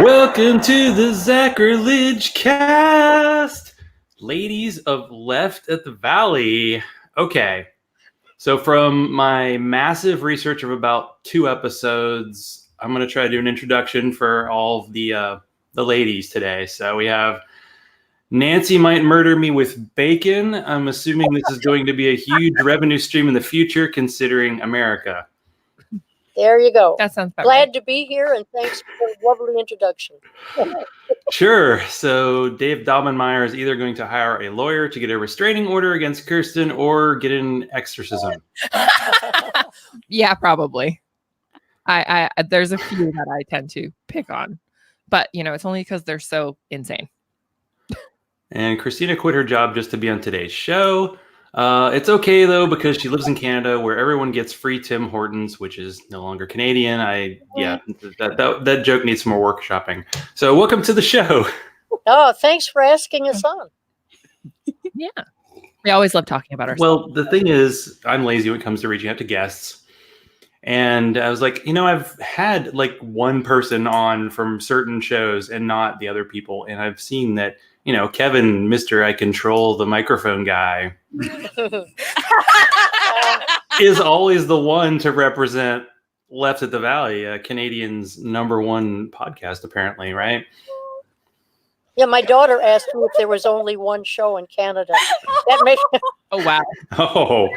Welcome to the Zachrilege cast, ladies of Left at the Valley. Okay, so from my massive research of about 2 episodes, I'm going to try to do an introduction for all of the ladies today. So we have Nancy Might Murder Me with Bacon. I'm assuming this is going to be a huge revenue stream in the future, considering America. There you go. That sounds better. Glad to be here, and thanks for the lovely introduction. Sure. So Dave Daubenmeier is either going to hire a lawyer to get a restraining order against Kirsten or get an exorcism. Yeah, probably. I there's a few that I tend to pick on, but it's only because they're so insane. And Christina quit her job just to be on today's show. It's okay, though, because she lives in Canada where everyone gets free Tim Hortons, which is no longer Canadian. That joke needs some more workshopping. So welcome to the show. Oh, thanks for asking us on. Yeah. We always love talking about ourselves. Well, the thing is, I'm lazy when it comes to reaching out to guests. And I was like, I've had like one person on from certain shows and not the other people. And I've seen that, Kevin, Mr. I Control the Microphone guy, is always the one to represent Left at the Valley, Canadian's #1 podcast, apparently, right? Yeah, my daughter asked me if there was only one show in Canada. That makes Oh, wow. Oh,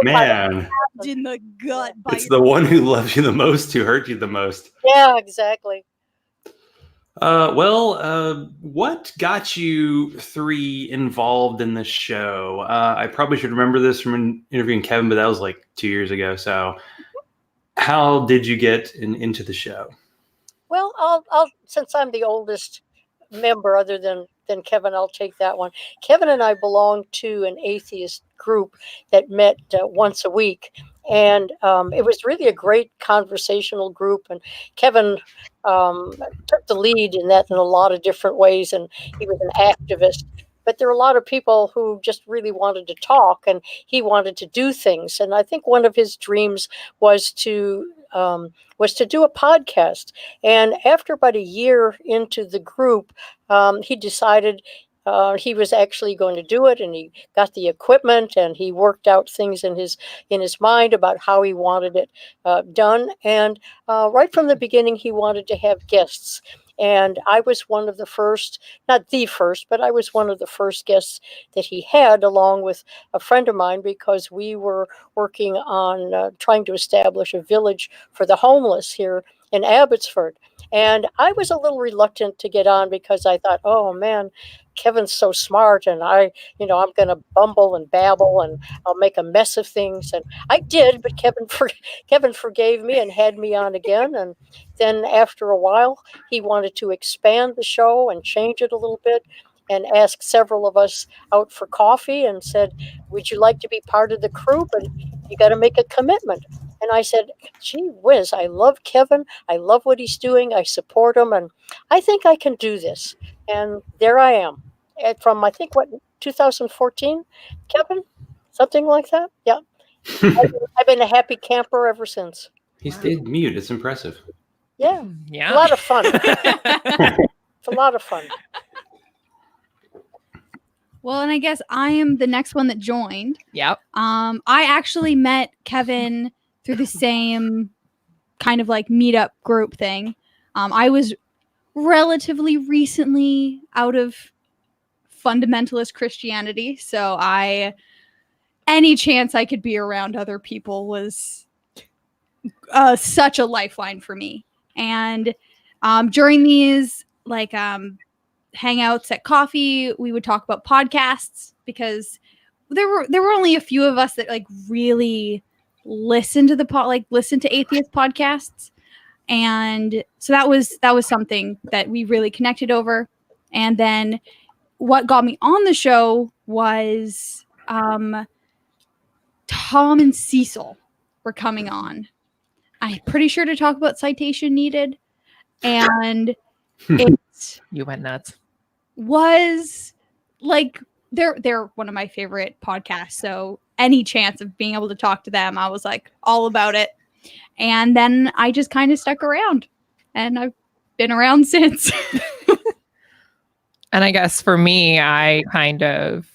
man. In the gut. It's the one who loves you the most who hurt you the most. Yeah, exactly. What got you 3 involved in this show? I probably should remember this from interviewing Kevin, but that was like 2 years ago. So how did you get into the show? Well, I'll since I'm the oldest member other than Kevin, I'll take that one. Kevin and I belong to an atheist group that met once a week. And it was really a great conversational group. And Kevin took the lead in that in a lot of different ways. And he was an activist. But there were a lot of people who just really wanted to talk, and he wanted to do things. And I think one of his dreams was to do a podcast. And after about a year into the group, he decided he was actually going to do it, and he got the equipment, and he worked out things in his mind about how he wanted it done. And right from the beginning, he wanted to have guests. And I was one of the first, not the first, but I was one of the first guests that he had, along with a friend of mine, because we were working on trying to establish a village for the homeless here in Abbotsford. And I was a little reluctant to get on because I thought, oh man, Kevin's so smart, and I'm going to bumble and babble, and I'll make a mess of things. And I did, but Kevin forgave me and had me on again. And then after a while, he wanted to expand the show and change it a little bit, and asked several of us out for coffee and said, would you like to be part of the crew? But you got to make a commitment. And I said, gee whiz, I love Kevin. I love what he's doing. I support him. And I think I can do this. And there I am. And from, I think, 2014, Kevin? Something like that? Yeah. I've been a happy camper ever since. He stayed mute. It's impressive. Yeah. Yeah. A lot of fun. It's a lot of fun. Well, and I guess I am the next one that joined. Yep. I actually met Kevin through the same kind of like meetup group thing. I was relatively recently out of fundamentalist Christianity, so any chance I could be around other people was such a lifeline for me. And during these hangouts at coffee, we would talk about podcasts, because there were only a few of us that really listened to atheist podcasts. And so that was something that we really connected over. And then what got me on the show was Tom and Cecil were coming on. I'm pretty sure to talk about Citation Needed. And it You went nuts. was they're one of my favorite podcasts. So any chance of being able to talk to them, I was all about it. And then I just kind of stuck around, and I've been around since. And I guess for me, I kind of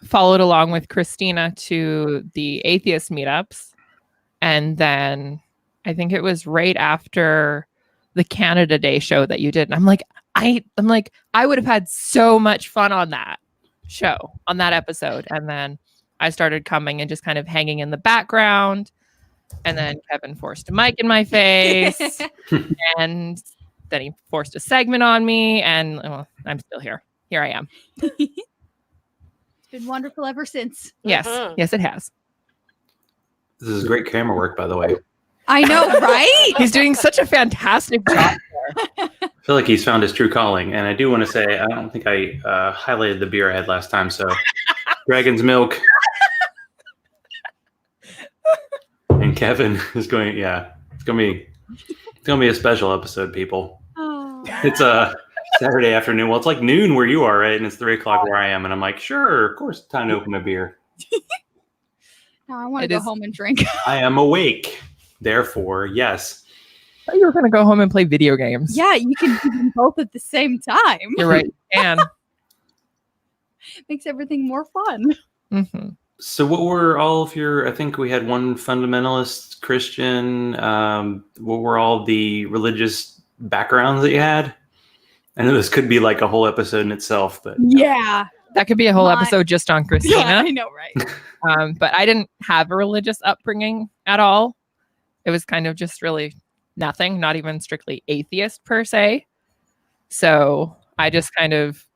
followed along with Christina to the atheist meetups. And then I think it was right after the Canada Day show that you did. And I'm like, I would have had so much fun on that show, on that episode. And then I started coming and just kind of hanging in the background. And then Kevin forced a mic in my face. And then he forced a segment on me. And well, I'm still here. Here I am. It's been wonderful ever since. Yes. Mhm. Yes, it has. This is great camera work, by the way. I know, right? He's doing such a fantastic job. I feel like he's found his true calling. And I do want to say, I don't think I highlighted the beer I had last time. So, Dragon's Milk. And Kevin is going, it's gonna be a special episode, people. Oh. It's a Saturday afternoon. Well, it's like noon where you are, right? And it's 3:00 where I am. And I'm like, sure, of course, time to open a beer. Now I want to It go is- home and drink. I am awake. Therefore, yes. I thought you were going to go home and play video games. Yeah, you can do them both at the same time. You're right. And Makes everything more fun. So what were all of your, I think we had one fundamentalist Christian, what were all the religious backgrounds that you had? I know this could be like a whole episode in itself, but Yeah. that could be a whole My- episode just on Yeah, Christina. I know, right? But I didn't have a religious upbringing at all. It was kind of just really nothing, not even strictly atheist per se. So I just kind of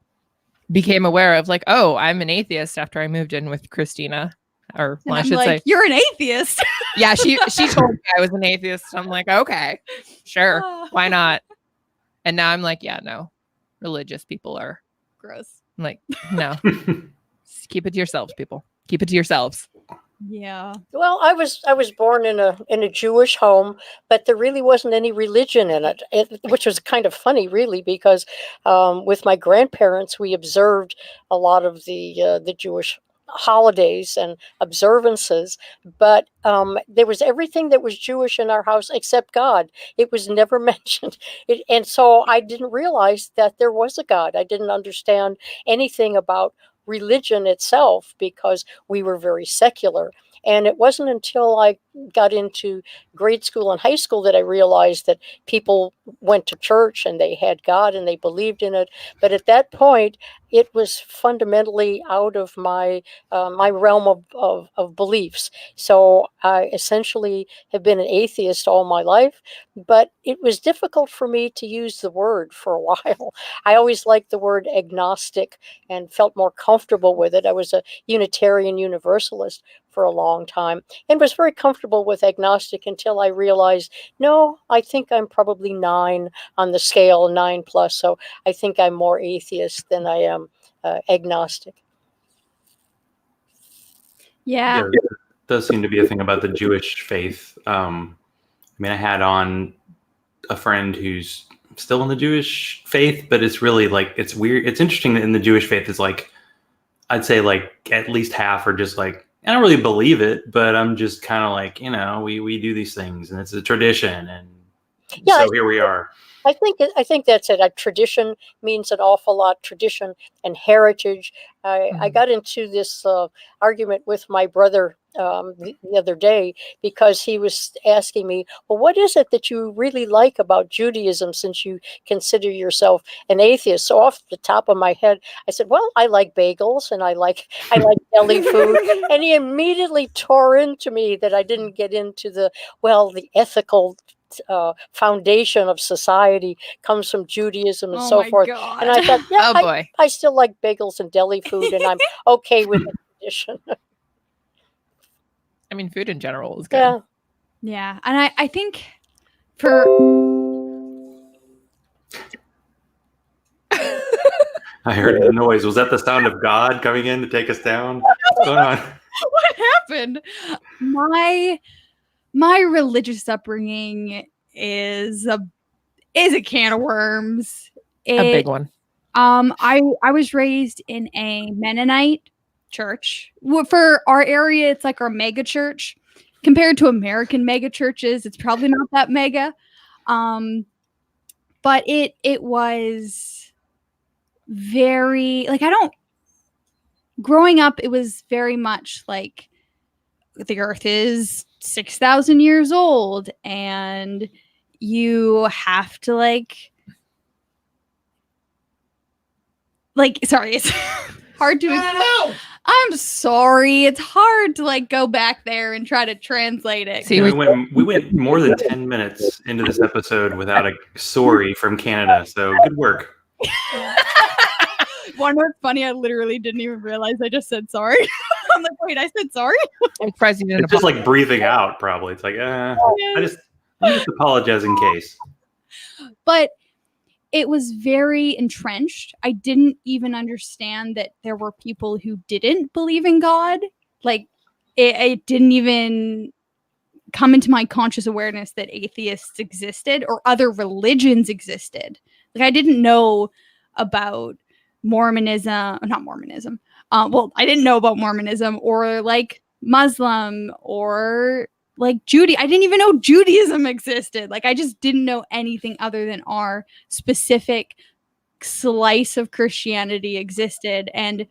became aware of like, oh, I'm an atheist after I moved in with Christina. Or And well, I I'm should like, say, you're an atheist. yeah, she told me I was an atheist. I'm like, okay, sure, why not? And now I'm like, yeah, no, religious people are Gross. I'm like, no, just keep it to yourselves, people. Keep it to yourselves. Yeah. Well, I was born in a Jewish home, but there really wasn't any religion in it, which was kind of funny, really, because with my grandparents we observed a lot of the Jewish holidays and observances, but there was everything that was Jewish in our house except God. It was never mentioned, and so I didn't realize that there was a God. I didn't understand anything about religion itself because we were very secular. And it wasn't until I got into grade school and high school that I realized that people went to church and they had God and they believed in it. But at that point, it was fundamentally out of my my realm of beliefs. So I essentially have been an atheist all my life, but it was difficult for me to use the word for a while. I always liked the word agnostic and felt more comfortable with it. I was a Unitarian Universalist for a long time and was very comfortable with agnostic until I realized, no, I think I'm probably 9 on the scale, 9+. So I think I'm more atheist than I am agnostic. Yeah. there does seem to be a thing about the Jewish faith. I mean, I had on a friend who's still in the Jewish faith, but it's really like, it's weird. It's interesting that in the Jewish faith is like, I'd say like at least half are just like, I don't really believe it, but I'm just kind of like, we do these things and it's a tradition. And Yeah, so here we are. I think that's it. Tradition means an awful lot. Tradition and heritage. I got into this argument with my brother the other day because he was asking me, well, what is it that you really like about Judaism since you consider yourself an atheist? So off the top of my head, I said, well, I like bagels and I like deli food. And he immediately tore into me that I didn't get into the ethical foundation of society comes from Judaism and so my forth. God. And I thought, yeah, Oh boy. I still like bagels and deli food, and I'm okay with the tradition. I mean, food in general is good. Yeah. Yeah. And I think for I heard the noise. Was that the sound of God coming in to take us down? What's going on? what happened? My religious upbringing is a can of worms. A big one. I was raised in a Mennonite church. Well, for our area, it's like our mega church. Compared to American mega churches, it's probably not that mega. But but it was very like growing up, it was very much like the earth is 6,000 years old and you have to like sorry, it's hard to I'm sorry, it's hard to like go back there and try to translate it. See, we went more than 10 minutes into this episode without a sorry from Canada, so good work. One what's funny, I literally didn't even realize I just said sorry. I'm like, wait, I said sorry? I'm surprised you didn't It's just like breathing let me just apologize in case. But it was very entrenched. I didn't even understand that there were people who didn't believe in God. Like, it didn't even come into my conscious awareness that atheists existed or other religions existed. Like, I didn't know about Mormonism, not Mormonism. Well, I didn't know about Mormonism or like Muslim or like I didn't even know Judaism existed. Like, I just didn't know anything other than our specific slice of Christianity existed. And I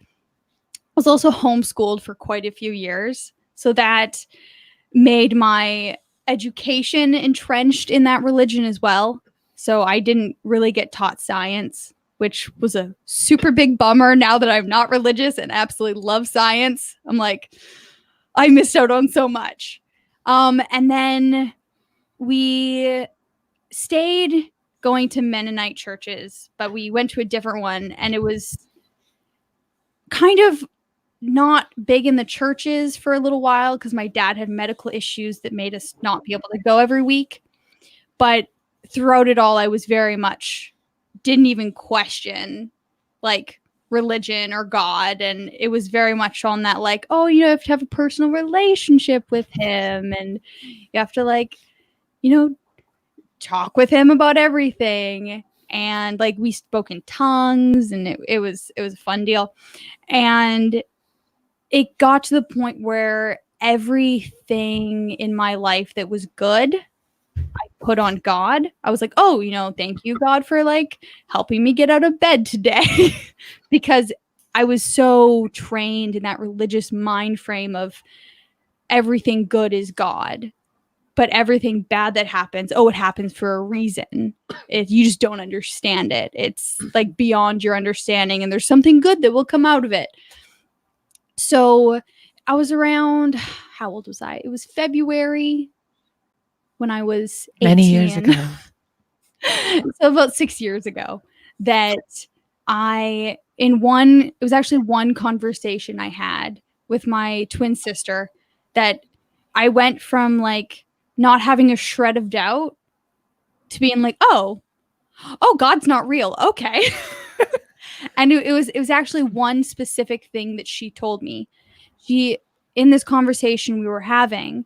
was also homeschooled for quite a few years. So that made my education entrenched in that religion as well. So I didn't really get taught science, which was a super big bummer now that I'm not religious and absolutely love science. I'm like, I missed out on so much. And then we stayed going to Mennonite churches, but we went to a different one, and it was kind of not big in the churches for a little while because my dad had medical issues that made us not be able to go every week. But throughout it all, I was very much didn't even question like religion or God, and it was very much on that like, oh, you have to have a personal relationship with him and you have to like, talk with him about everything, and like we spoke in tongues, and it was a fun deal. And it got to the point where everything in my life that was good I put on God. I was like, oh, thank you, God, for like helping me get out of bed today. Because I was so trained in that religious mind frame of everything good is God, but everything bad that happens, it happens for a reason. You just don't understand it. It's like beyond your understanding, and there's something good that will come out of it. So I was around, how old was I? It was February when I was 18. Many years ago. So about 6 years ago, that it was actually one conversation I had with my twin sister that I went from like not having a shred of doubt to being like, oh, God's not real. Okay. And it was actually one specific thing that she told me. In this conversation we were having,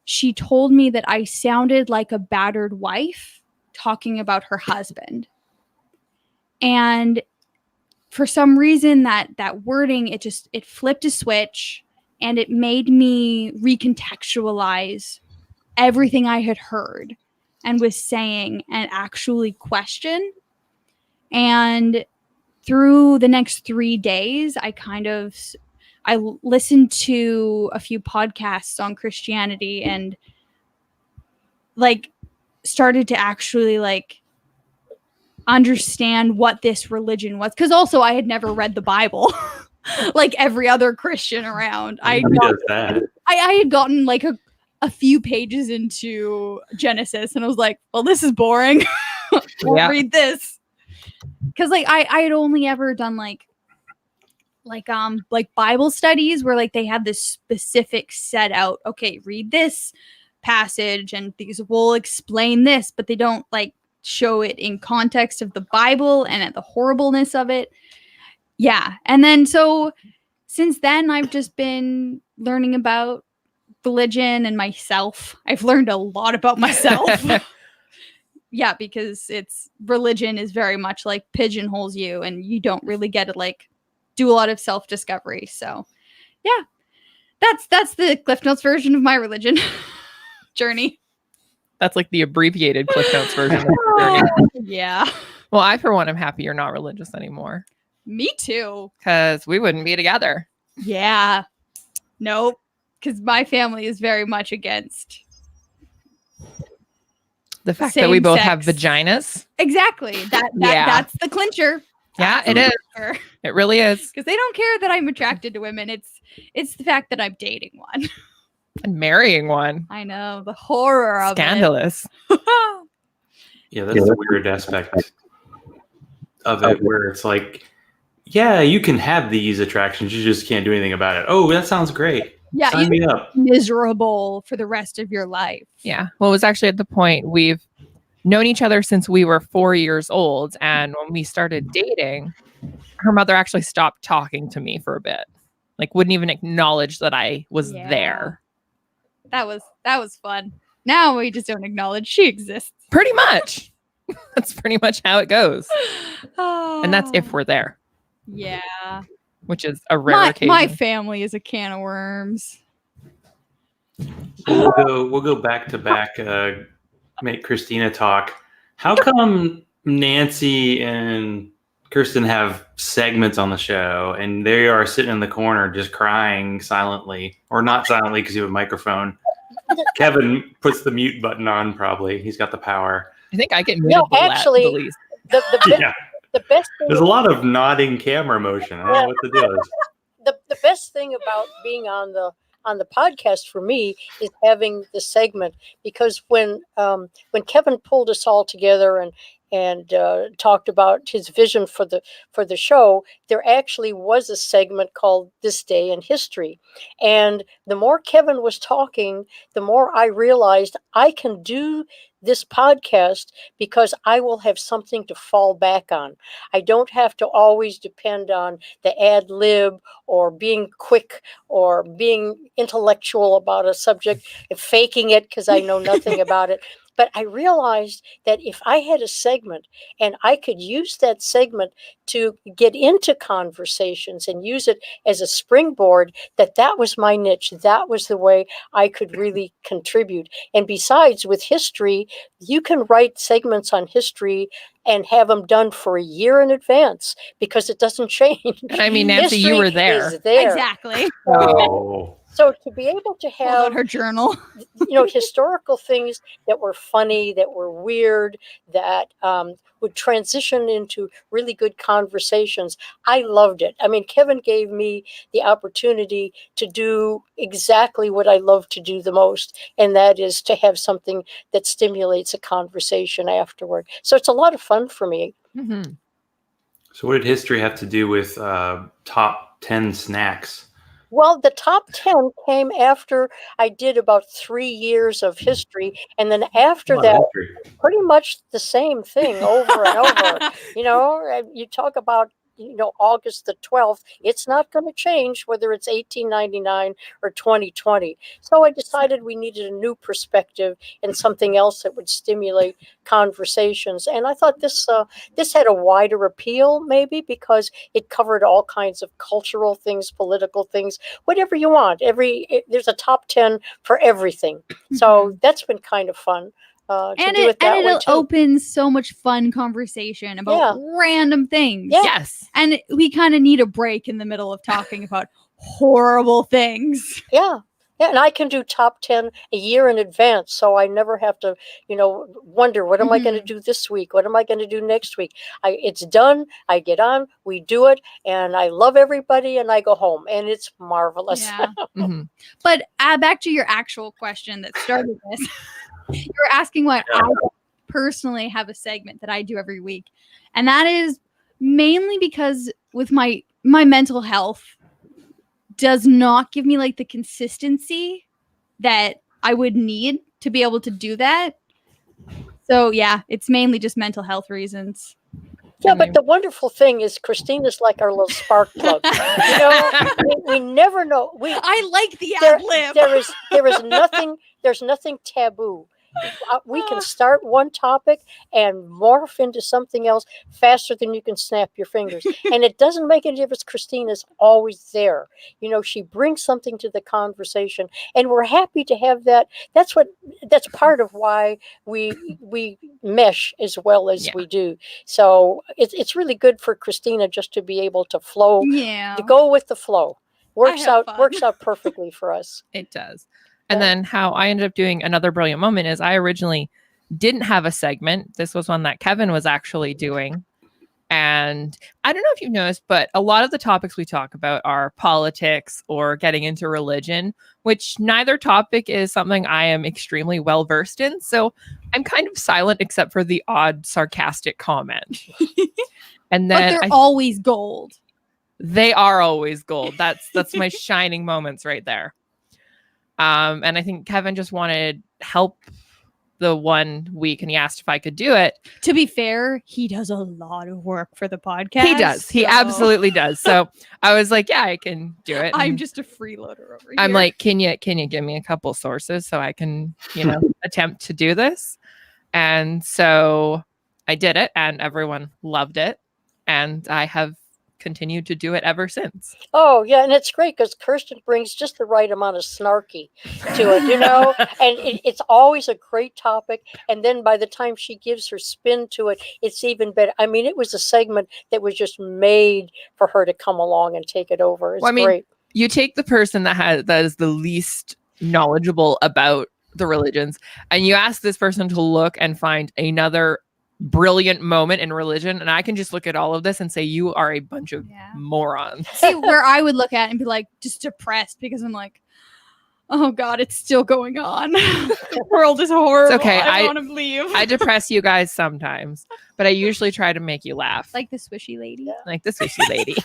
she told me that I sounded like a battered wife talking about her husband. And for some reason that wording, it flipped a switch, and it made me recontextualize everything I had heard and was saying and actually question. And through the next 3 days, I listened to a few podcasts on Christianity and like started to actually like understand what this religion was. Because also I had never read the Bible like every other Christian around. I had gotten like a few pages into Genesis, and I was like, well, this is boring. I'll read this. Because like I had only ever done like Bible studies where like they had this specific set out, okay, read this passage and these will explain this, but they don't like show it in context of the Bible and at the horribleness of it. Yeah. And then so since then I've just been learning about religion and myself. I've learned a lot about myself. Yeah, because religion is very much like pigeonholes you, and you don't really get to like do a lot of self-discovery. So yeah, that's the Cliff Notes version of my religion journey. That's like the abbreviated Cliff Notes version of the journey. Yeah. Well, I, for one, am happy you're not religious anymore Me too. because we wouldn't be together. Yeah. Nope. Because my family is very much against. The fact that we Same both have sex. vaginas. Exactly. Yeah. That's the clincher. Yeah, it is. It really is. Because they don't care that I'm attracted to women. It's the fact that I'm dating one. And marrying one. I know the horror of Scandalous. it. Yeah, that's the weird aspect of it, where it's like, yeah, you can have these attractions, you just can't do anything about it. Oh, that sounds great. Yeah, Sign me up. miserable for the rest of your life. Yeah. Well, it was actually at the point we've known each other since we were 4 years old. And when we started dating, her mother actually stopped talking to me for a bit. Like, wouldn't even acknowledge that I was Yeah. there. That was fun. Now we just don't acknowledge she exists. Pretty much. That's pretty much how it goes. And that's if we're there, Yeah. which is a rare My occasion. family is a can of worms. We'll go back to back. Make Christina talk. How come Nancy and Kirsten have segments on the show, and they are sitting in the corner just crying silently, or not silently because you have a microphone? Kevin puts the mute button on. Probably he's got the power. I think I get muted No, the actually- the least. Yeah, The best thing there's a lot of nodding camera motion. I don't know what the deal is. the best thing about being on the podcast for me is having the segment, because when Kevin pulled us all together and talked about his vision for the show, there actually was a segment called This Day in History. And the more Kevin was talking, the more I realized I can do this podcast because I will have something to fall back on. I don't have to always depend on the ad lib or being quick or being intellectual about a subject and faking it because I know nothing about it. But I realized that if I had a segment and I could use that segment to get into conversations and use it as a springboard, that was my niche. That was the way I could really contribute. And besides, with history, you can write segments on history and have them done for a year in advance because it doesn't change. And I mean, Nancy, you History were there. is there. Exactly. Oh, So to be able to Pulled out have her journal. historical things that were funny, that were weird, that would transition into really good conversations, I loved it. I mean, Kevin gave me the opportunity to do exactly what I love to do the most, and that is to have something that stimulates a conversation afterward. So it's a lot of fun for me. Mhm. so what did history have to do with top 10 snacks? Well, the top 10 came after I did about 3 years of history. And then after A lot of that, history. pretty much the same thing over and over. You talk about, August the 12th, it's not going to change whether it's 1899 or 2020. So I decided we needed a new perspective and something else that would stimulate conversations. And I thought this had a wider appeal, maybe because it covered all kinds of cultural things, political things, whatever you want. There's a top 10 for everything. So that's been kind of fun. To do it that way it too. opens so much fun conversation about random things. Yeah. Yes. And we kind of need a break in the middle of talking about horrible things. Yeah. Yeah, and I can do top 10 a year in advance, so I never have to, wonder, what am I going to do this week? What am I going to do next week? It's done. I get on, we do it, and I love everybody, and I go home, and it's marvelous. Yeah. Mhm. But back to your actual question that started this. You're asking why I personally have a segment that I do every week. And that is mainly because with my mental health does not give me like the consistency that I would need to be able to do that. So yeah, it's mainly just mental health reasons. Yeah, but the wonderful thing is Christina's like our little spark plug. We never know. I like the There, ad lib. there is nothing. There's nothing taboo We can start one topic and morph into something else faster than you can snap your fingers. And it doesn't make any difference. Christina's always there. She brings something to the conversation, and we're happy to have that. That's part of why we mesh as well as we do. So it's really good for Christina just to be able to flow, to go with the flow. Works out perfectly for us. It does. And then how I ended up doing another brilliant moment is I originally didn't have a segment. This was one that Kevin was actually doing. And I don't know if you've noticed, but a lot of the topics we talk about are politics or getting into religion, which neither topic is something I am extremely well versed in. So I'm kind of silent except for the odd sarcastic comment. And then but they're always gold. They are always gold. That's my shining moments right there. And I think Kevin just wanted help the one week and he asked if I could do it. To be fair, he does a lot of work for the podcast. He does. He absolutely does. So I was like, yeah, I can do it. I'm just a freeloader over here. I'm like, can you give me a couple sources so I can, attempt to do this? And so I did it and everyone loved it. And I have continued to do it ever since. Oh yeah, and it's great because Kirsten brings just the right amount of snarky to it, and it's always a great topic. And then by the time she gives her spin to it, it's even better. I mean, it was a segment that was just made for her to come along and take it over. It's great. You take the person that is the least knowledgeable about the religions, and you ask this person to look and find another brilliant moment in religion, and I can just look at all of this and say you are a bunch of morons. See, where I would look at it and be like just depressed because I'm like, oh god, it's still going on. The world is horrible. It's okay. I want to leave. I depress you guys sometimes, but I usually try to make you laugh. Like the swishy lady. Like the swishy lady.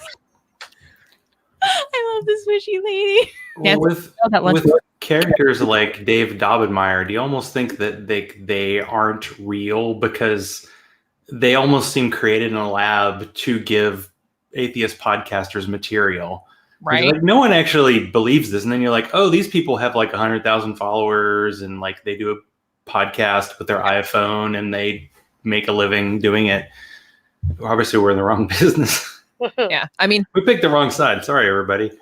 I love the swishy lady. Well, with characters like Dave Daubenmire, do you almost think that they aren't real because they almost seem created in a lab to give atheist podcasters material? Right. Like, no one actually believes this. And then you're like, oh, these people have like 100,000 followers and like they do a podcast with their iPhone and they make a living doing it. Obviously, we're in the wrong business. Yeah. I mean, we picked the wrong side. Sorry, everybody.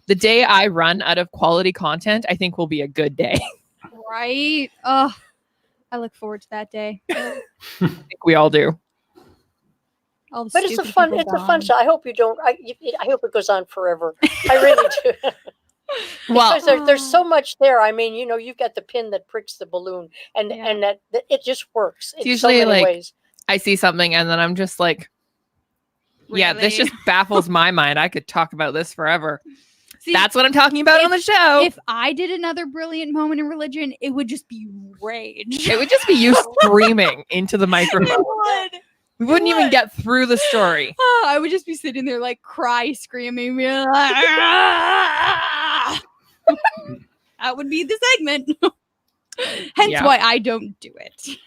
The day I run out of quality content, I think will be a good day. Right? Oh, I look forward to that day. I think we all do. But it's a fun show. I hope you don't. I hope it goes on forever. I really do. Well, there's so much there. I mean, you've got the pin that pricks the balloon, and that it just works. It's usually so many like ways. I see something and then I'm just like, really? Yeah, this just baffles my mind. I could talk about this forever. See, that's what I'm talking about on the show. If I did another brilliant moment in religion, it would just be rage. It would just be you screaming into the microphone. We wouldn't even get through the story. Oh, I would just be sitting there like screaming. That would be the segment. Hence why I don't do it.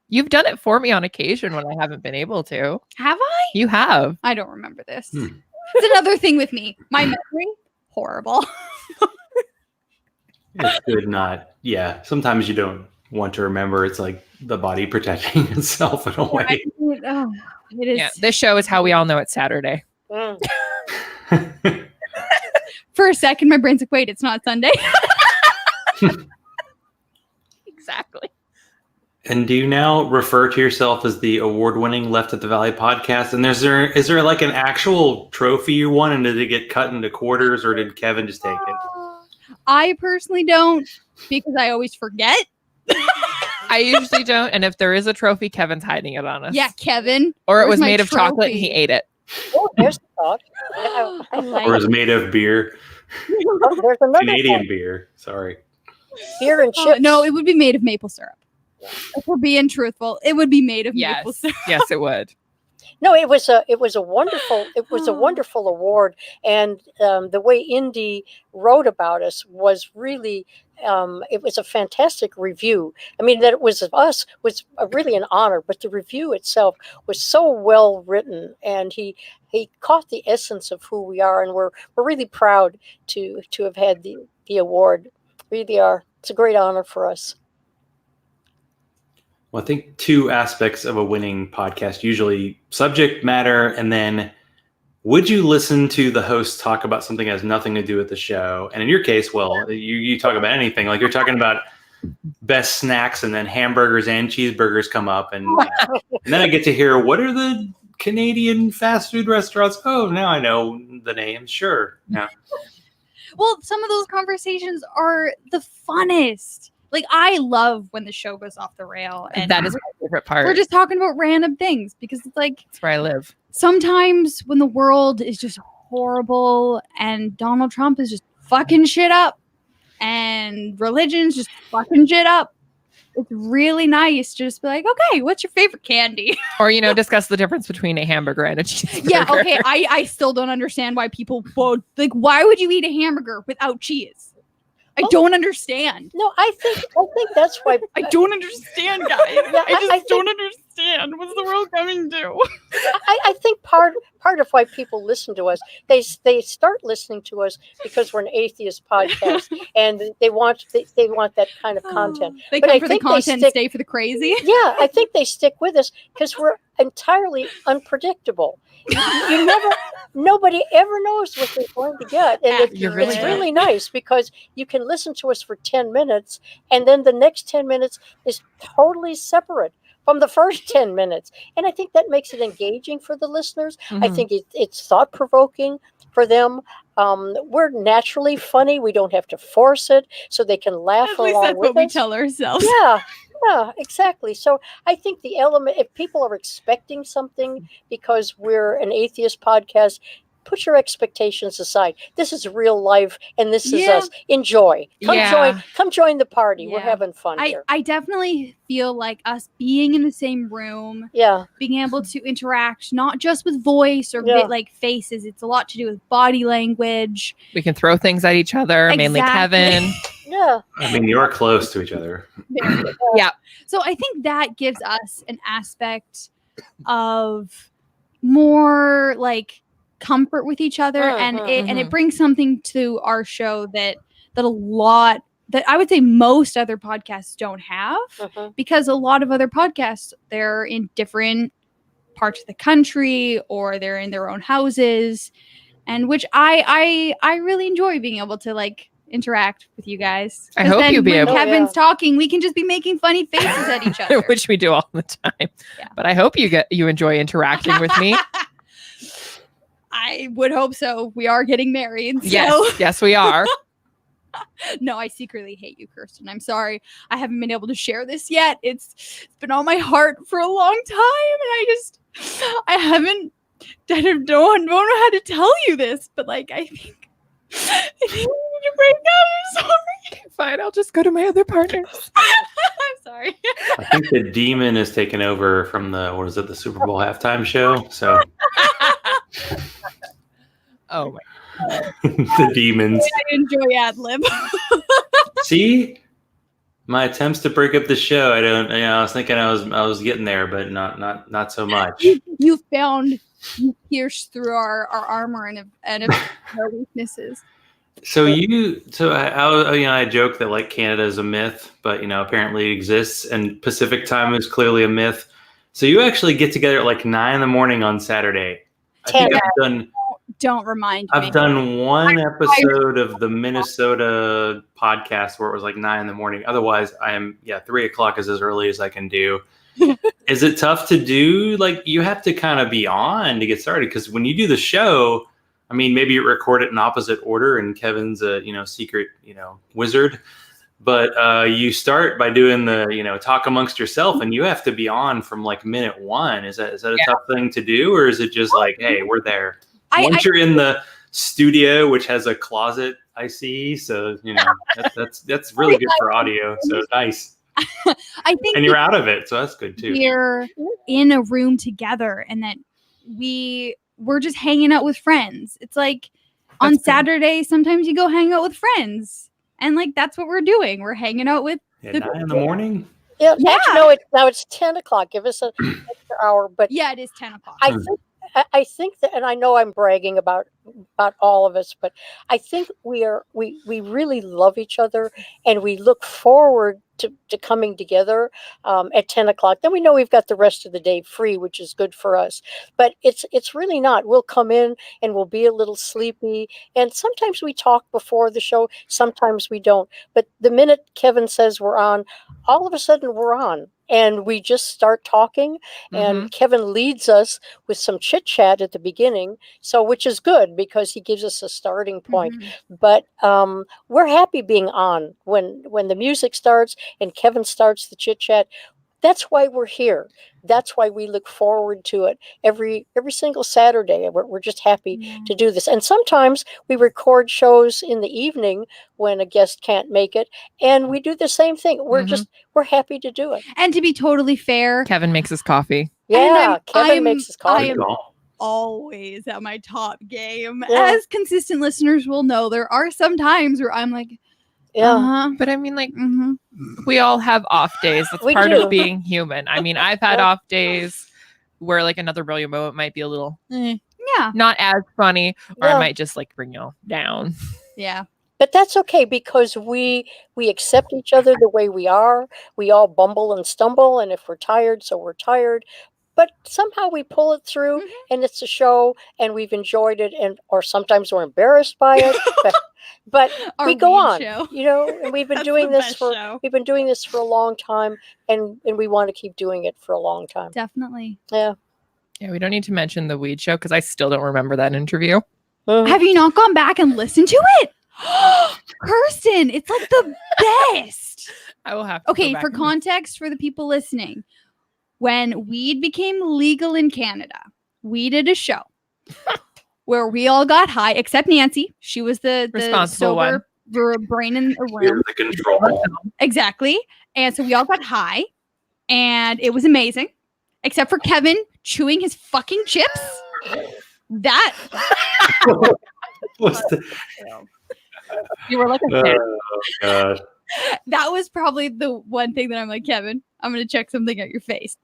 You've done it for me on occasion when I haven't been able to. Have I? You have. I don't remember this. It's another thing with me. My memory, horrible. It's good not. Yeah. Sometimes you don't want to remember. It's like the body protecting itself in a way. It is. Yeah, this show is how we all know it's Saturday. For a second, my brain's like, wait, it's not Sunday. Exactly. And do you now refer to yourself as the award-winning Left at the Valley podcast? And is there like an actual trophy you won, and did it get cut into quarters, or did Kevin just take it? I personally don't, because I always forget. I usually don't, and if there is a trophy, Kevin's hiding it on us. Yeah, Kevin. Or it was made of chocolate and he ate it. Oh, there's the thought. Or it was made of beer. Oh, there's another Canadian beer. Sorry. Beer and chips. No, it would be made of maple syrup. If we're being truthful, it would be made of maple syrup. Yes, it would. No, it was a wonderful award, and the way Indy wrote about us was really it was a fantastic review. I mean, that it was us was really an honor, but the review itself was so well written, and he caught the essence of who we are, and we're really proud to have had the award. Really are. It's a great honor for us. Well, I think two aspects of a winning podcast, usually subject matter, and then would you listen to the host talk about something that has nothing to do with the show? And in your case, well, you talk about anything. Like you're talking about best snacks, and then hamburgers and cheeseburgers come up. And then I get to hear, what are the Canadian fast food restaurants? Oh, now I know the names. Sure. Yeah. Well, some of those conversations are the funnest. Like, I love when the show goes off the rail. And That is my favorite part. we're just talking about random things because it's like That's where I live. sometimes when the world is just horrible and Donald Trump is just fucking shit up and religion's just fucking shit up, it's really nice to just be like, okay, what's your favorite candy? Or, discuss the difference between a hamburger and a cheeseburger. Yeah, okay. I still don't understand why people would, like, why would you eat a hamburger without cheese? I don't understand. No, I think that's why. I don't understand, guys. Yeah, I think- don't understand. What's the world coming to? I think part of why people listen to us, they start listening to us because we're an atheist podcast, and they want that kind of content. They But come I for the think they content and stick- stay for the crazy. Yeah, I think they stick with us because we're entirely unpredictable. Nobody ever knows what they're going to get, and You're it's really really nice because you can listen to us for 10 minutes, and then the next 10 minutes is totally separate from the first 10 minutes, and I think that makes it engaging for the listeners. I Mhm. think it's thought-provoking for them. We're naturally funny. We don't have to force it, so they can laugh At least along that's with what we us. tell ourselves. Yeah, exactly. So I think the element, if people are expecting something because we're an atheist podcast, put your expectations aside. This is real life, and this is Yeah. us. Enjoy. Yeah. Come join the party. We're Yeah. having fun here. I definitely feel like us being in the same room, Yeah, being able to interact, not just with voice or Yeah. like faces. It's a lot to do with body language. We can throw things at each other, mainly Exactly. Kevin. yeah. I mean, you're close to each other. So I think that gives us an aspect of more like comfort with each other, and Mhm, it brings something to our show that I would say most other podcasts don't have, Mhm. because a lot of other podcasts, they're in different parts of the country or they're in their own houses, and which I really enjoy being able to like interact with you guys. I 'Cause hope then you'll be when able- Kevin's Yeah. talking, we can just be making funny faces at each other. Which we do all the time. Yeah. But I hope you enjoy interacting with me. I would hope so. We are getting married. So. Yes, we are. No, I secretly hate you, Kirsten. I'm sorry. I haven't been able to share this yet. It's been on my heart for a long time, and I don't know how to tell you this, but like I think we need to break up. I'm sorry. Fine, I'll just go to my other partners. I'm sorry. I think the demon is taken over from the Super Bowl halftime show. So Oh my. the demons. I enjoy ad lib. See, my attempts to break up the show. I was thinking I was getting there, but not so much. You pierced through our armor and our weaknesses. So I joke that like Canada is a myth, but apparently it exists, and Pacific time is clearly a myth. So you actually get together at like 9 a.m. on Saturday. I think 10. Don't remind me. I've done one episode of the Minnesota podcast where it was like 9 a.m. Otherwise, 3 o'clock is as early as I can do. Is it tough to do? Like you have to kind of be on to get started, because when you do the show, I mean, maybe you record it in opposite order, and Kevin's a secret wizard, but you start by doing the talk amongst yourself, and you have to be on from like minute one. Is that a tough thing to do, or is it just like, hey, we're there? Once you're in the studio, which has a closet, I see. So that's really good for audio. So nice. I think And you're out of it, so that's good too. we're in a room together, and that we're just hanging out with friends. It's like on Saturday, sometimes you go hang out with friends, and like that's what we're doing. We're hanging out with. At 9 in the morning. Yeah. Yeah. Actually, now it's 10 o'clock. Give us an extra hour. But Yeah, it is 10 o'clock. I think that, and I know I'm bragging about about all of us, but I think we really love each other, and we look forward to coming together at 10 o'clock. Then we know we've got the rest of the day free, which is good for us. But it's really not. We'll come in and we'll be a little sleepy, and sometimes we talk before the show, sometimes we don't. But the minute Kevin says we're on, all of a sudden we're on. And we just start talking, and Kevin leads us with some chit chat at the beginning, so which is good because he gives us a starting point. But we're happy being on when the music starts and Kevin starts the chit chat. That's why we're here. That's why we look forward to it every single Saturday. We're just happy to do this. And sometimes we record shows in the evening when a guest can't make it, and we do the same thing. We're happy to do it. And to be totally fair, Kevin makes his coffee. Yeah, Kevin makes his coffee. I am always at my top game. Yeah. As consistent listeners will know, there are some times where I'm like, Yeah. But I mean, like, we all have off days. That's We part do. of being human. I mean, I've had off days where like another brilliant moment might be a little not as funny, or I might just like bring y'all down. Yeah. But that's okay because we accept each other the way we are. We all bumble and stumble, and if we're tired, so we're tired. But somehow we pull it through, and it's a show, and we've enjoyed it, or sometimes we're embarrassed by it. But we go on, show. and we've been That's doing the this best for show. we've been doing this for a long time, and we want to keep doing it for a long time. Definitely. Yeah. Yeah, we don't need to mention the weed show because I still don't remember that interview. Have you not gone back and listened to it? Kirsten, it's like the best. I will have to. Okay, go back for and- context for the people listening, when weed became legal in Canada, we did a show where we all got high, except Nancy. She was the Responsible sober brain in the You're room. the control. Exactly. And so we all got high, and it was amazing, except for Kevin chewing his fucking chips. That What's the? You were like a Oh fan. god. that was probably the one thing that I'm like, Kevin, I'm gonna check something at your face.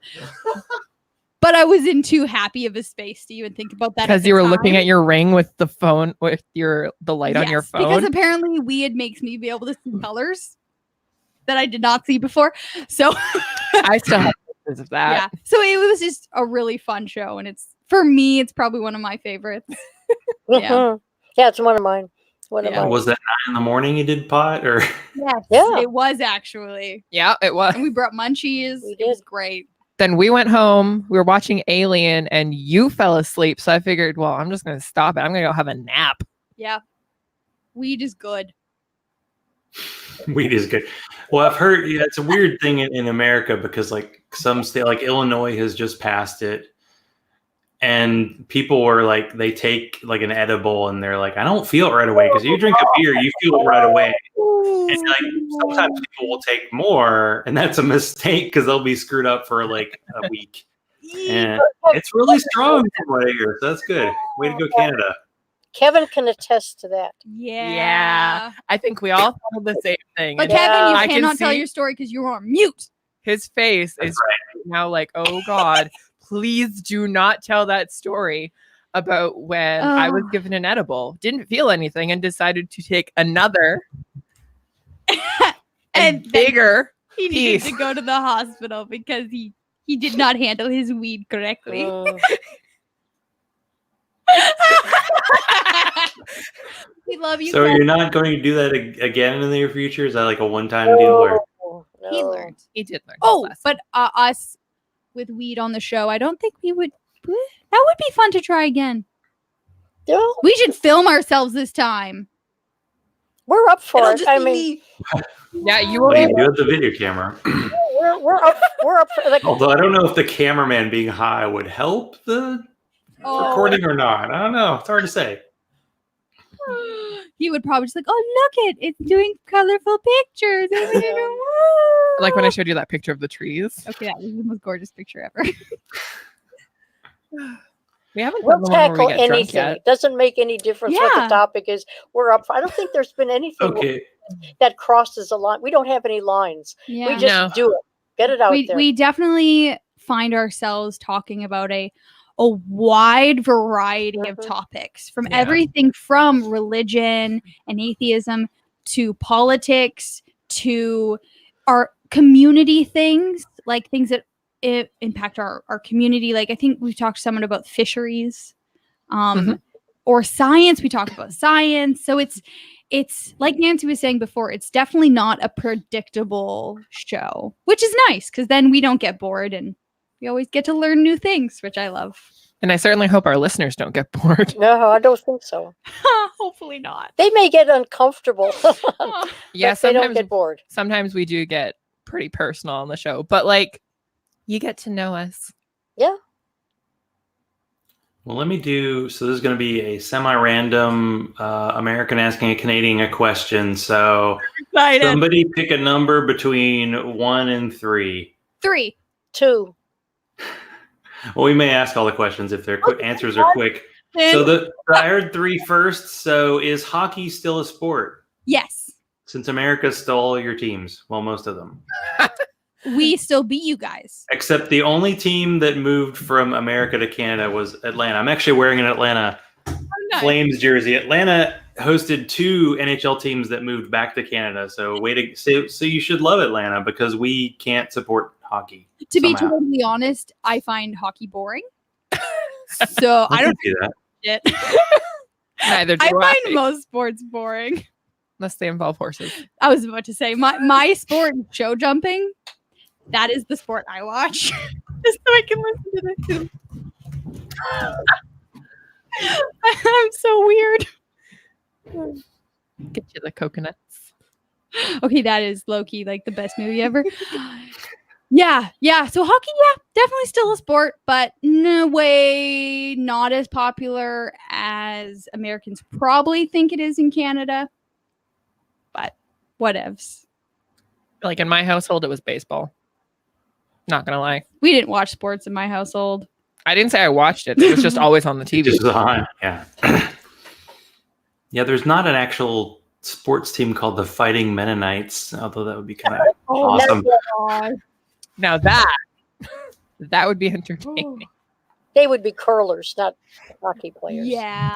But I wasn't too happy of a space to even think about that. Because you were looking at your ring with the phone, with the light on your phone. Because apparently weed makes me be able to see colors that I did not see before. So I still have pictures of that. yeah. So it was just a really fun show, and for me, it's probably one of my favorites. Yeah. Yeah, it's one of mine. One of Yeah. mine. Was that 9 in the morning you did pot or? Yes, Yeah. it was actually. Yeah, it was. And we brought munchies. We It was did. great. Then we went home. We were watching Alien, and you fell asleep. So I figured, well, I'm just going to stop it. I'm going to go have a nap. Yeah. Weed is good. Weed is good. Well, I've heard it's a weird thing in America because like some state, like Illinois, has just passed it, and people were like, they take like an edible, and they're like, I don't feel it right away because you drink a beer, you feel it right away. And like sometimes people will take more, and that's a mistake because they'll be screwed up for like a week. And it's really strong from what I hear. So that's good. Way to go, Canada. Kevin can attest to that. Yeah. I think we all thought the same thing. But And Yeah. Kevin, you I can cannot tell see- your story because you're on mute. his face That's is now like, oh God, please do not tell that story about when I was Oh. given an edible, didn't feel anything, and decided to take another and And then bigger. he needed Peace. to go to the hospital because he did not handle his weed correctly. We love you. So Kevin. you're not going to do that again in the near future? Is that like a one-time deal? Or No, He no. learned. He did learn. his Oh, lesson. but us with weed on the show, I don't think we would. That would be fun to try again. No, We should film ourselves this time. we're up for It'll it. just I be mean, me. Yeah, you well, will. you do have the video camera. we're up. We're up for like. Although I don't know if the cameraman being high would help the Oh. recording or not. I don't know. It's hard to say. He would probably just like, oh, look it's doing colorful pictures. Like when I showed you that picture of the trees. Okay, that was the most gorgeous picture ever. We haven't We'll done the one where tackle we get drunk anything. yet. It doesn't make any difference what Yeah. the topic is. We're up for. I don't think there's been anything Okay. that crosses a line. We don't have any lines. Yeah. We just No. do it. Get it out there. we definitely find ourselves talking about a a wide variety of topics, from everything from religion and atheism to politics to our community things, like things that impact our community. Like I think we've talked to someone about fisheries, or science. We talk about science. So it's like Nancy was saying before, it's definitely not a predictable show, which is nice because then we don't get bored and we always get to learn new things, which I love. And I certainly hope our listeners don't get bored. No, I don't think so. Hopefully not. They may get uncomfortable. Yeah, but they don't get bored. Sometimes we do get pretty personal on the show, but like you get to know us. Yeah. Well, let me do. So this is going to be a semi-random American asking a Canadian a question. So somebody pick a number between 1 and 3. 3. 2. Well, we may ask all the questions if their quick answers are quick. So I heard 3 first. So is hockey still a sport? Yes. Since America stole your teams, well, most of them. We still beat you guys. Except the only team that moved from America to Canada was Atlanta. I'm actually wearing an Atlanta Flames jersey. Atlanta hosted 2 NHL teams that moved back to Canada. So so you should love Atlanta because we can't support hockey. To be totally honest, I find hockey boring. So I don't do that. It. Neither do I find most sports boring. Unless they involve horses. I was about to say my sport, show jumping. That is the sport I watch. Just so I can listen to this. I'm so weird. Get you the coconuts. Okay, that is low-key like the best movie ever. Yeah. So hockey, definitely still a sport, but no way not as popular as Americans probably think it is in Canada. But whatevs. Like in my household, it was baseball. Not gonna lie. We didn't watch sports in my household. I didn't say I watched it. It was just always on the TV. Just on, yeah. Yeah, there's not an actual sports team called the Fighting Mennonites, although that would be kind of awesome. Now that would be entertaining. They would be curlers, not hockey players. Yeah.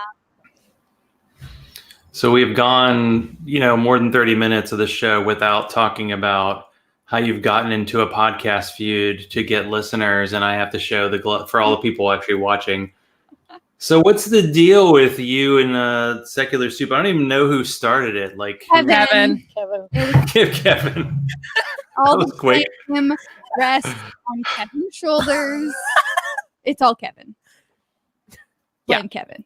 So we've gone, more than 30 minutes of the show without talking about how you've gotten into a podcast feud to get listeners, and I have to show for all the people actually watching. So what's the deal with you and Secular Soup? I don't even know who started it. Like Kevin. Kevin. All that was quick. Blame rests on Kevin's shoulders. It's all Kevin. Blame Kevin.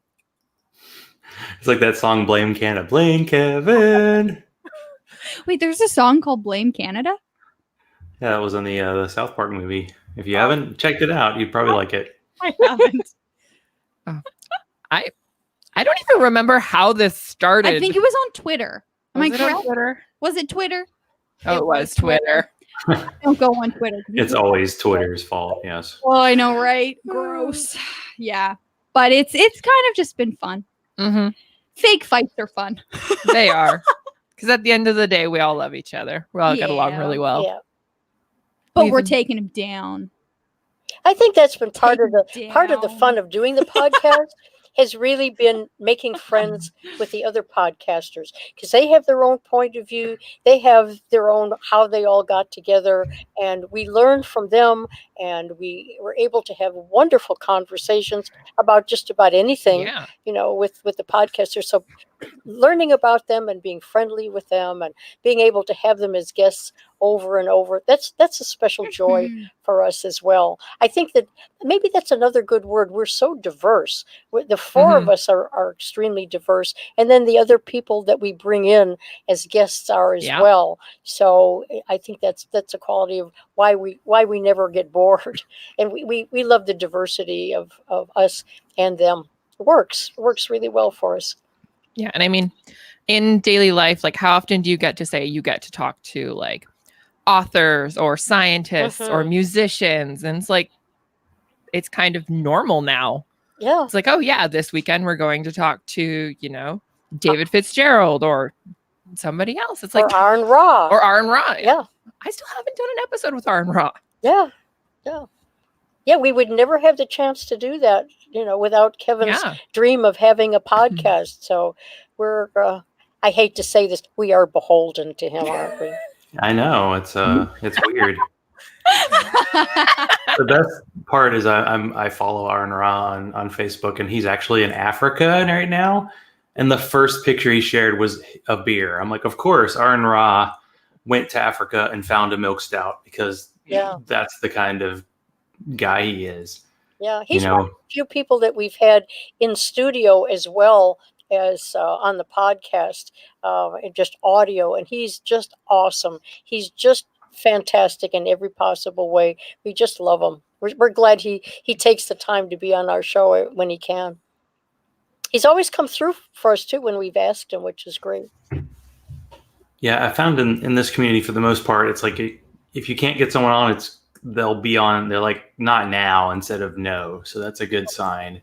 It's like that song, Blame Canada. Blame Kevin. Wait, there's a song called Blame Canada? Yeah, that was in the South Park movie. If you haven't checked it out, you'd probably like it. I haven't. I don't even remember how this started. I think it was on Twitter. Am I Was it correct? on Twitter? Was it Twitter? Oh, it was Twitter. Don't go on Twitter. It's always Twitter's fault, yes. Oh, I know, right? Gross. Yeah. But it's kind of just been fun. Mm-hmm. Fake fights are fun. They are. Because at the end of the day, we all love each other. We all get along really well. Yeah. But we're taking him down. I think that's been part of the fun of doing the podcast has really been making friends with the other podcasters because they have their own point of view. They have their own how they all got together, and we learned from them, and we were able to have wonderful conversations about just about anything, with the podcasters. So learning about them and being friendly with them and being able to have them as guests over and over, that's a special joy for us as well. I think that maybe that's another good word. We're so diverse. The 4 of us are extremely diverse, and then the other people that we bring in as guests are as well. So I think that's a quality of why we never get bored, and we love the diversity of us and them. It works really well for us. Yeah, and I mean, in daily life, like how often do you get to talk to like authors or scientists or musicians? And it's like, it's kind of normal now. Yeah. It's like, oh yeah, this weekend we're going to talk to, David Fitzgerald or somebody else. It's like Aaron Ra. Yeah. Yeah. I still haven't done an episode with Aaron Ra. Yeah. Yeah. Yeah, we would never have the chance to do that, without Kevin's Yeah. dream of having a podcast. So we're, I hate to say this, we are beholden to him, aren't we? I know it's weird. The best part is I follow Aaron Ra on Facebook, and he's actually in Africa right now. And the first picture he shared was a beer. I'm like, of course, Aaron Ra went to Africa and found a milk stout because that's the kind of guy he is. Yeah, he's one of the few people that we've had in studio as well as on the podcast, and just audio, and he's just awesome. He's just fantastic in every possible way. We just love him. We're glad he takes the time to be on our show when he can. He's always come through for us too when we've asked him, which is great. Yeah, I found in this community, for the most part, it's like if you can't get someone on, they'll be on. They're like, not now instead of no. So that's a good sign,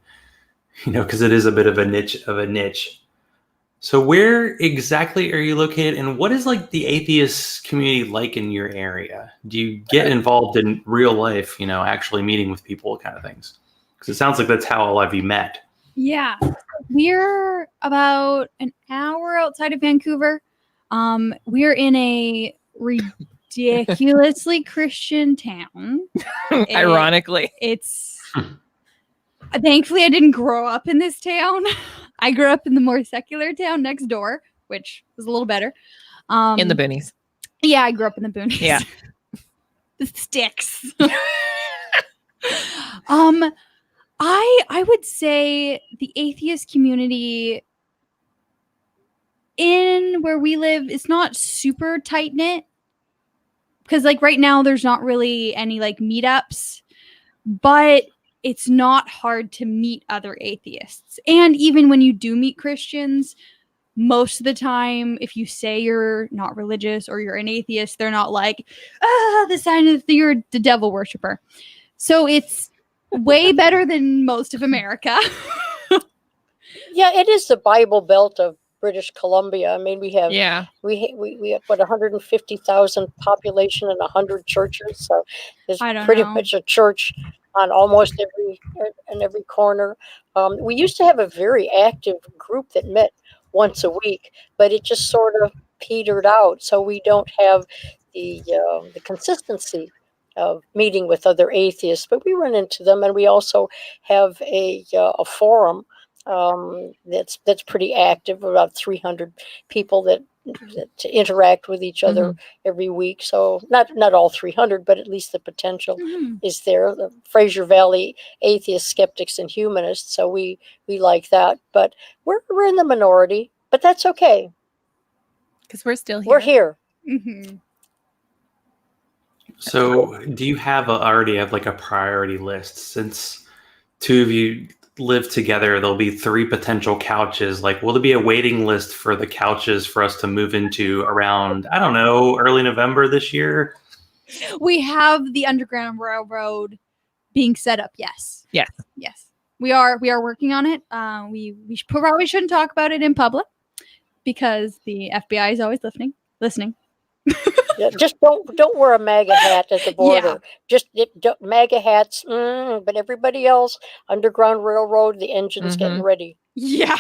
because it is a bit of a niche. So where exactly are you located, and what is like the atheist community like in your area? Do you get involved in real life, actually meeting with people kind of things? Because it sounds like that's how all of you met. Yeah, we're about an hour outside of Vancouver. We're in a ridiculously Christian town. Ironically. It's thankfully I didn't grow up in this town. I grew up in the more secular town next door, which was a little better. In the boonies. Yeah, I grew up in the boonies. Yeah. The sticks. I would say the atheist community in where we live is not super tight knit, because like right now there's not really any like meetups, but it's not hard to meet other atheists. And even when you do meet Christians, most of the time, if you say you're not religious or you're an atheist, they're not like, the sign of you're the devil worshiper. So it's way better than most of America. Yeah, it is the Bible Belt of British Columbia. I mean, we have we have what 150,000 population and 100 churches. So there's pretty much a church on almost every corner. We used to have a very active group that met once a week, but it just sort of petered out. So we don't have the consistency of meeting with other atheists, but we run into them, and we also have a forum that's pretty active. About 300 people that interact with each other every week. So not all 300, but at least the potential is there. The Fraser Valley Atheist Skeptics and Humanists. So we like that, but we're in the minority, but that's okay because we're still here. We're here. Mm-hmm. So do you already have like a priority list? Since two of you live together, there'll be 3 potential couches. Like, will there be a waiting list for the couches for us to move into around, I don't know, early November this year? We have the Underground Railroad being set up. Yes. Yes. We are working on it. We probably shouldn't talk about it in public because the FBI is always listening. Yeah, just don't wear a MAGA hat at the border. Just MAGA hats, but everybody else, Underground Railroad, the engine's getting ready. Yeah.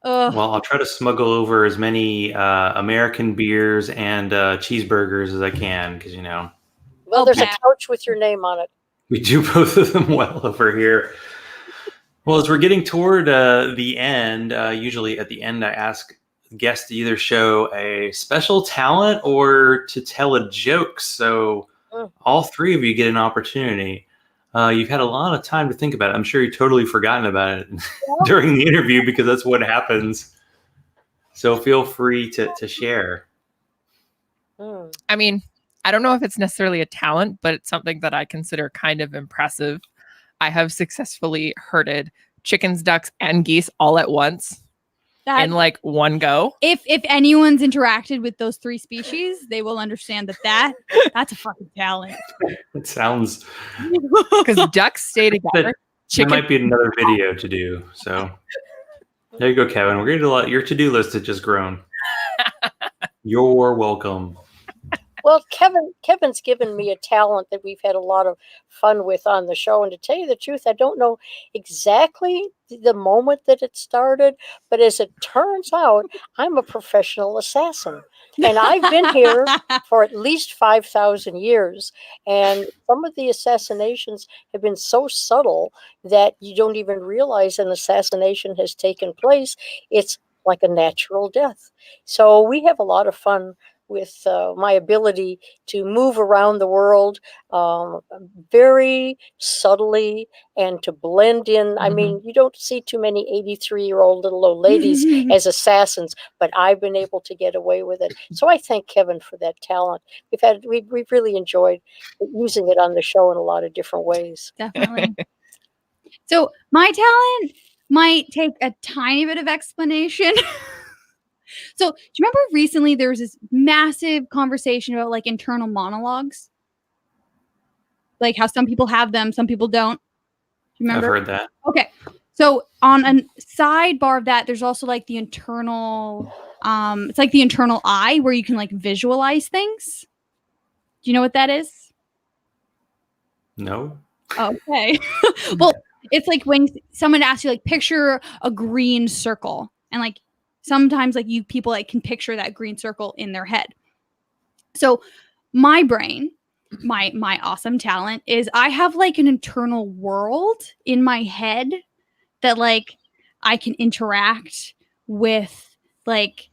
Well, I'll try to smuggle over as many American beers and cheeseburgers as I can, because Well, there's a couch with your name on it. We do both of them well over here. Well, as we're getting toward the end, usually at the end I ask guests to either show a special talent or to tell a joke. So all 3 of you get an opportunity. You've had a lot of time to think about it. I'm sure you've totally forgotten about it during the interview because that's what happens. So feel free to share. I mean, I don't know if it's necessarily a talent, but it's something that I consider kind of impressive. I have successfully herded chickens, ducks, and geese all at once. In like one go. If anyone's interacted with those 3 species, they will understand that's a fucking talent. It sounds because ducks stay together. There might be another video to do. So there you go, Kevin. We're gonna do a lot. Your to-do list has just grown. You're welcome. Well, Kevin's given me a talent that we've had a lot of fun with on the show. And to tell you the truth, I don't know exactly the moment that it started, but as it turns out, I'm a professional assassin. And I've been here for at least 5,000 years. And some of the assassinations have been so subtle that you don't even realize an assassination has taken place. It's like a natural death. So we have a lot of fun with my ability to move around the world very subtly and to blend in. I mean, you don't see too many 83-year-old little old ladies as assassins, but I've been able to get away with it. So I thank Kevin for that talent. We've really enjoyed using it on the show in a lot of different ways. Definitely. So my talent might take a tiny bit of explanation. So do you remember recently there was this massive conversation about like internal monologues? Like how some people have them, some people don't. Do you remember? I've heard that. Okay. So on a sidebar of that, there's also like the internal, it's like the internal eye where you can like visualize things. Do you know what that is? No. Okay. Well, it's like when someone asks you like picture a green circle, and like sometimes like people like can picture that green circle in their head. So my brain, my awesome talent is I have like an internal world in my head that like I can interact with like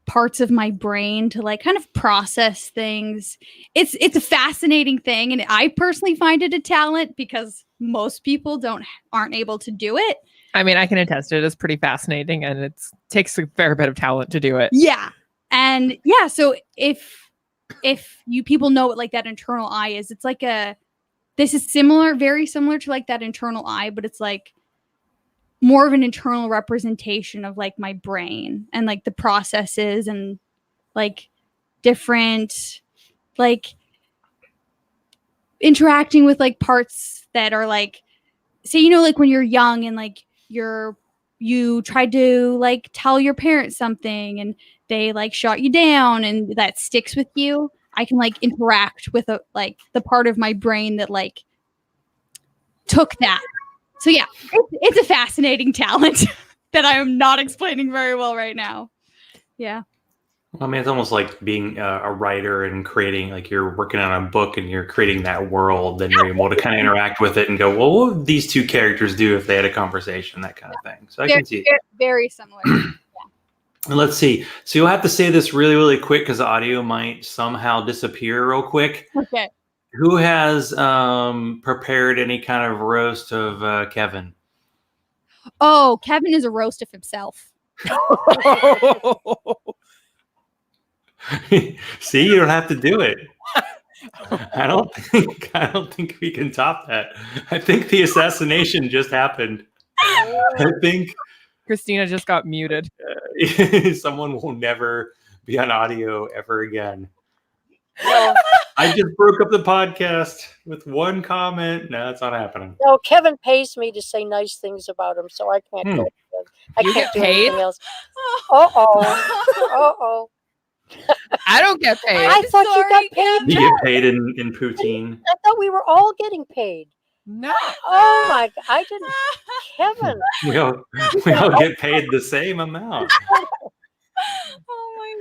parts of my brain to like kind of process things. It's a fascinating thing, and I personally find it a talent because most people aren't able to do it. I mean, I can attest it is pretty fascinating, and it takes a fair bit of talent to do it. Yeah. And yeah, so if you people know what like that internal eye is, it's like this is very similar to like that internal eye, but it's like more of an internal representation of like my brain and like the processes and like different like interacting with like parts that are like, say, you know, like when you're young and like you tried to like tell your parents something and they like shot you down and that sticks with you. I can like interact with like the part of my brain that like took that. So yeah, it's a fascinating talent that I am not explaining very well right now. Yeah. I mean, it's almost like being a writer and creating, like you're working on a book and you're creating that world, and you're able to kind of interact with it and go, well, what would these two characters do if they had a conversation, that kind of thing. So I can see it. Very similar. And let's see. So you'll have to say this really, really quick because the audio might somehow disappear real quick. Okay. Who has prepared any kind of roast of Kevin? Oh, Kevin is a roast of himself. See, you don't have to do it. I don't think we can top that. I think the assassination just happened. I think Christina just got muted. Someone will never be on audio ever again. No, I just broke up the podcast with one comment. No, that's not happening. no, Kevin pays me to say nice things about him, so I can't go. I You can't get do paid? anything else. Uh-oh. I don't get paid. I thought you got paid. You too. get paid in poutine. I thought we were all getting paid. No. Oh my God, I didn't. Kevin. We all get paid the same amount. Oh my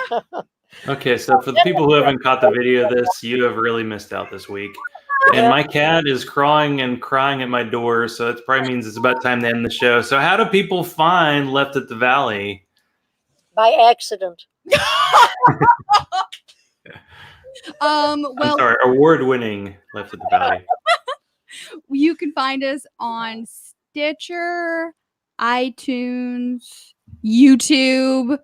god. Okay, so for the people who haven't caught the video of this, you have really missed out this week. And my cat is crying and crying at my door, so it probably means it's about time to end the show. So how do people find Left at the Valley? By accident. I'm Well, sorry, award-winning Left at the Valley. you can find us on Stitcher, iTunes, YouTube,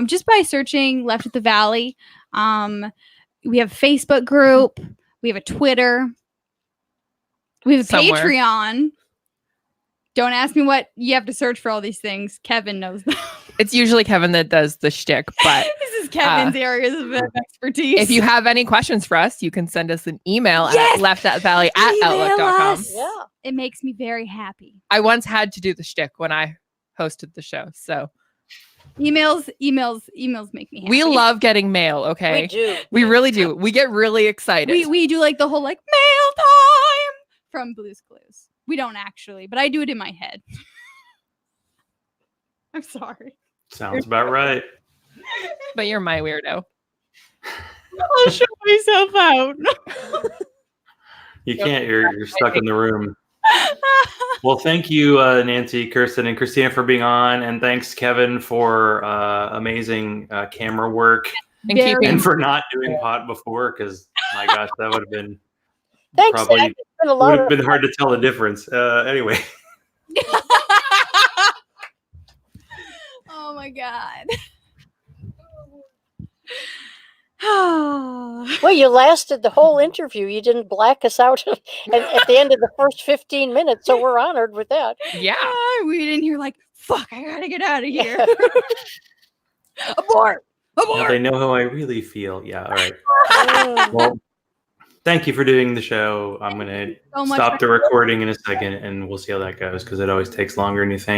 just by searching Left at the Valley. We have a Facebook group. We have a Twitter. We have a Somewhere. Patreon. Don't ask me what you have to search for all these things. Kevin knows them. It's usually Kevin that does the shtick, but This is Kevin's areas of expertise. if you have any questions for us, you can send us an email Yes! at leftattvalley@outlook.com. us. Yeah. It makes me very happy. I once had to do the shtick when I hosted the show, so Emails make me happy. We love getting mail, We okay? do. We really do. We get really excited. we do like the whole like mail time from Blue's Clues. We don't actually, but I do it in my head. I'm sorry. Sounds about right. But you're my weirdo. I'll show myself out. You can't. You're stuck in the room. Well, thank you, Nancy, Kirsten, and Christina for being on, and thanks, Kevin, for amazing camera work And Very- keeping and for not doing pot before, because my gosh, that would have been Thanks, probably Zach. It's been a would lot have of been hard to tell the difference. Anyway, Oh my god. Well, you lasted the whole interview. You didn't black us out at the end of the first 15 minutes, so we're honored with that. yeah. We didn't hear like, fuck, I gotta get out of here. Abort! now Abort! they know how I really feel. Yeah, all right. Mm. Well, thank you for doing the show. I'm going to So much stop for- the recording in a second, and we'll see how that goes, because it always takes longer than you think.